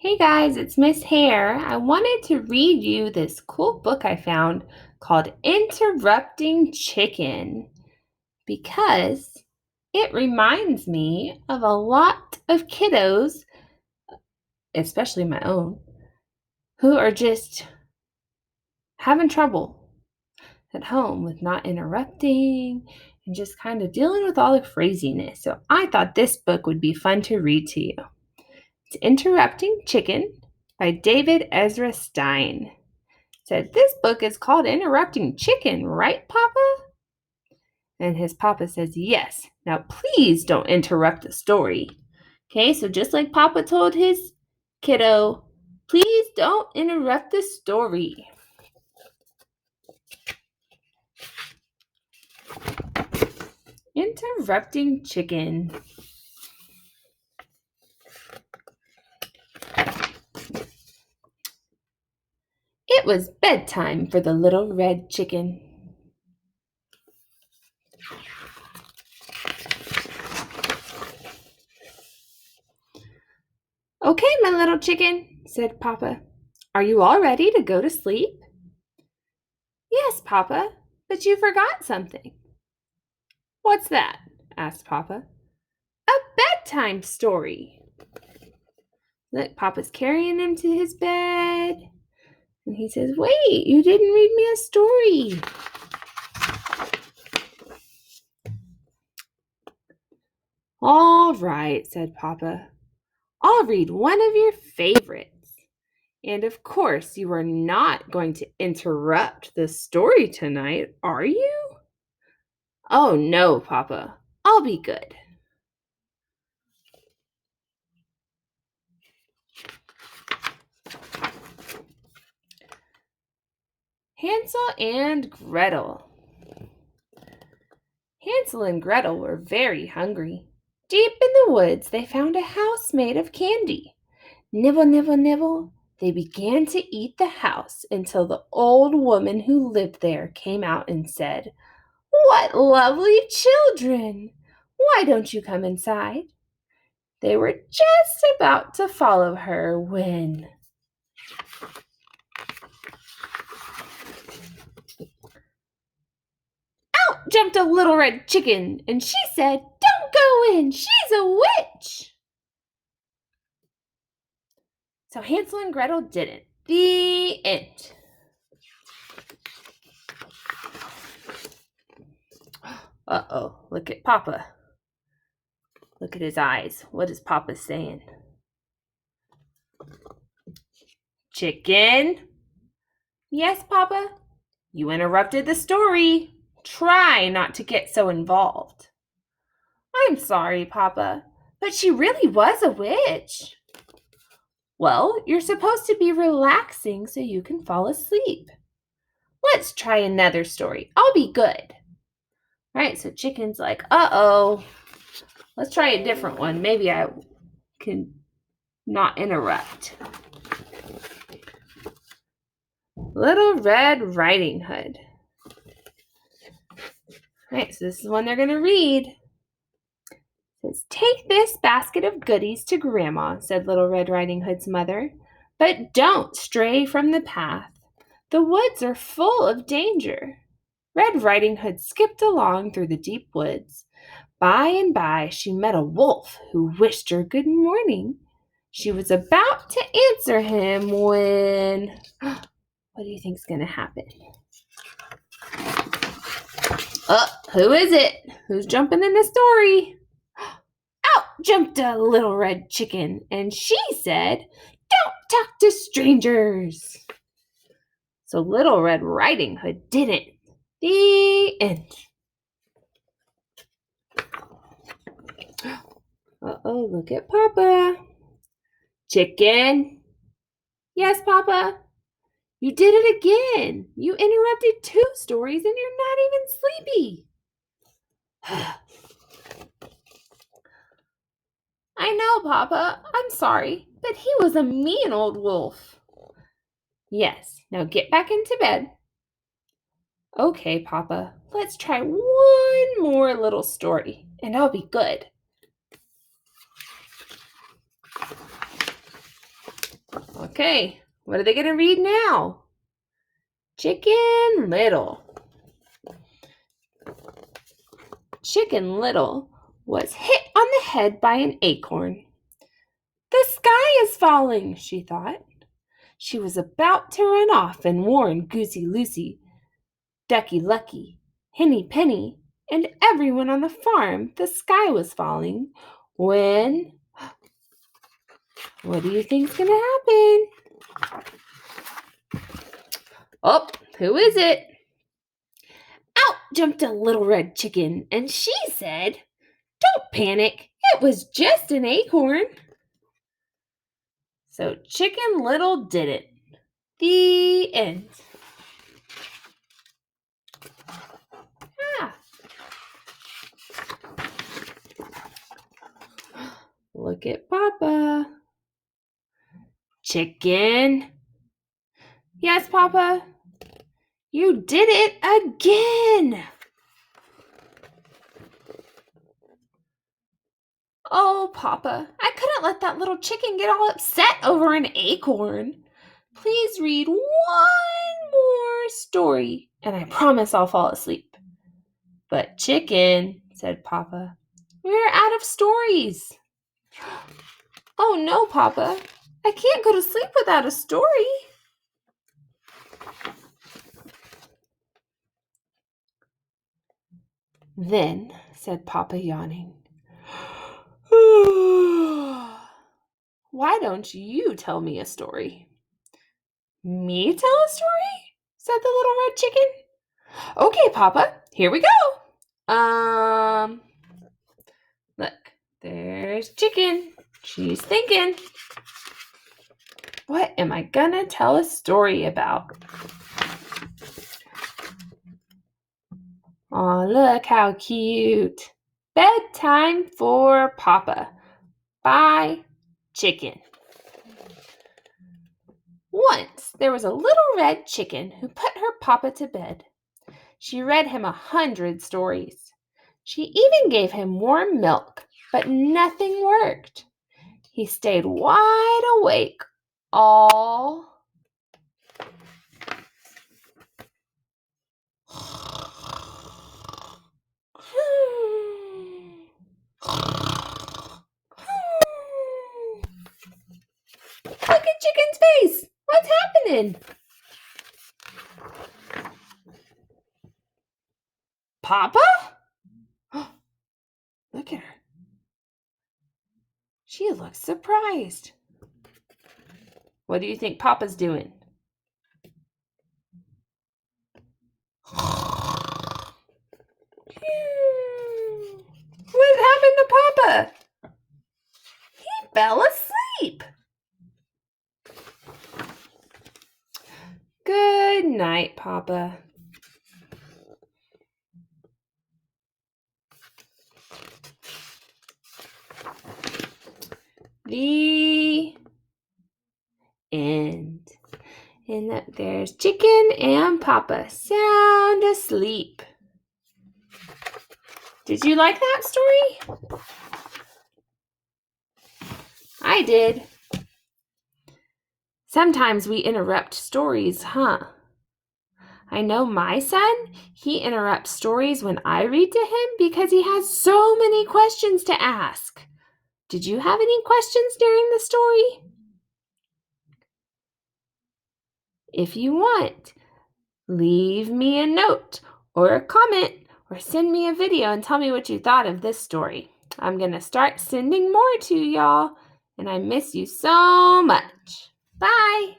Hey guys, it's Miss Hare. I wanted to read you this cool book I found called Interrupting Chicken because it reminds me of a lot of kiddos, especially my own, who are just having trouble at home with not interrupting and just kind of dealing with all the craziness. So I thought this book would be fun to read to you. It's Interrupting Chicken by David Ezra Stein. Said, "This book is called Interrupting Chicken, right, Papa?" And his papa says, "Yes. Now, please don't interrupt the story." Okay, so just like Papa told his kiddo, please don't interrupt the story. Interrupting Chicken. It was bedtime for the little red chicken. "Okay, my little chicken," said Papa. "Are you all ready to go to sleep?" "Yes, Papa, but you forgot something." "What's that?" asked Papa. "A bedtime story." Look, Papa's carrying him to his bed. And he says, "Wait, you didn't read me a story." "All right," said Papa. "I'll read one of your favorites. And of course, you are not going to interrupt the story tonight, are you?" "Oh, no, Papa. I'll be good." Hansel and Gretel. Hansel and Gretel were very hungry. Deep in the woods, they found a house made of candy. Nibble, nibble, nibble. They began to eat the house until the old woman who lived there came out and said, "What lovely children! Why don't you come inside?" They were just about to follow her when out jumped a little red chicken, and she said, "Don't go in, she's a witch." So Hansel and Gretel didn't. The end. Uh-oh, look at Papa. Look at his eyes. What is Papa saying? "Chicken?" "Yes, Papa." "You interrupted the story. Try not to get so involved." "I'm sorry, Papa, but she really was a witch." "Well, you're supposed to be relaxing so you can fall asleep. Let's try another story. I'll be good." Right, so Chicken's like, "Uh-oh. Let's try a different one. Maybe I can not interrupt." Little Red Riding Hood. Right, so this is one they're going to read. It says, "Take this basket of goodies to Grandma," said Little Red Riding Hood's mother, "but don't stray from the path. The woods are full of danger." Red Riding Hood skipped along through the deep woods. By and by, she met a wolf who wished her good morning. She was about to answer him when... What do you think's going to happen? Who is it? Who's jumping in the story? Out jumped a little red chicken, and she said, "Don't talk to strangers." So Little Red Riding Hood didn't. The end. Uh-oh, look at Papa. "Chicken?" "Yes, Papa." "You did it again. You interrupted 2 stories and you're not even sleepy." "I know, Papa. I'm sorry, but he was a mean old wolf." "Yes, now get back into bed." "Okay, Papa. Let's try one more little story, and I'll be good." Okay, what are they going to read now? Chicken Little. Chicken Little was hit on the head by an acorn. The sky is falling, she thought. She was about to run off and warn Goosey Lucy, Ducky Lucky, Henny Penny, and everyone on the farm the sky was falling when... What do you think's going to happen? Oh, who is it? Out jumped a little red chicken, and she said, "Don't panic, it was just an acorn." So Chicken Little did it. The end. Ah. Look at Papa. Chicken. Yes, Papa. You did it again. Oh, Papa, I couldn't let that little chicken get all upset over an acorn. Please read one more story, and I promise I'll fall asleep. But Chicken, said Papa, we're out of stories. Oh no, Papa, I can't go to sleep without a story. Then, said Papa, yawning, why don't you tell me a story? Me tell a story? Said the little red chicken. Okay, Papa, here we go. Look, there's Chicken. She's thinking, what am I gonna tell a story about? Oh, look how cute. Bedtime for Papa by Chicken. Once there was a little red chicken who put her papa to bed. She read him 100 stories. She even gave him warm milk, but nothing worked. He stayed wide awake all Look at Chicken's face. What's happening? Papa? Look at her. She looks surprised. What do you think Papa's doing? What happened to Papa? He fell asleep. Good night, Papa. The end. And there's Chicken and Papa sound asleep. Did you like that story? I did. Sometimes we interrupt stories, huh? I know my son, he interrupts stories when I read to him because he has so many questions to ask. Did you have any questions during the story? If you want, leave me a note or a comment or send me a video and tell me what you thought of this story. I'm going to start sending more to y'all, and I miss you so much. Bye!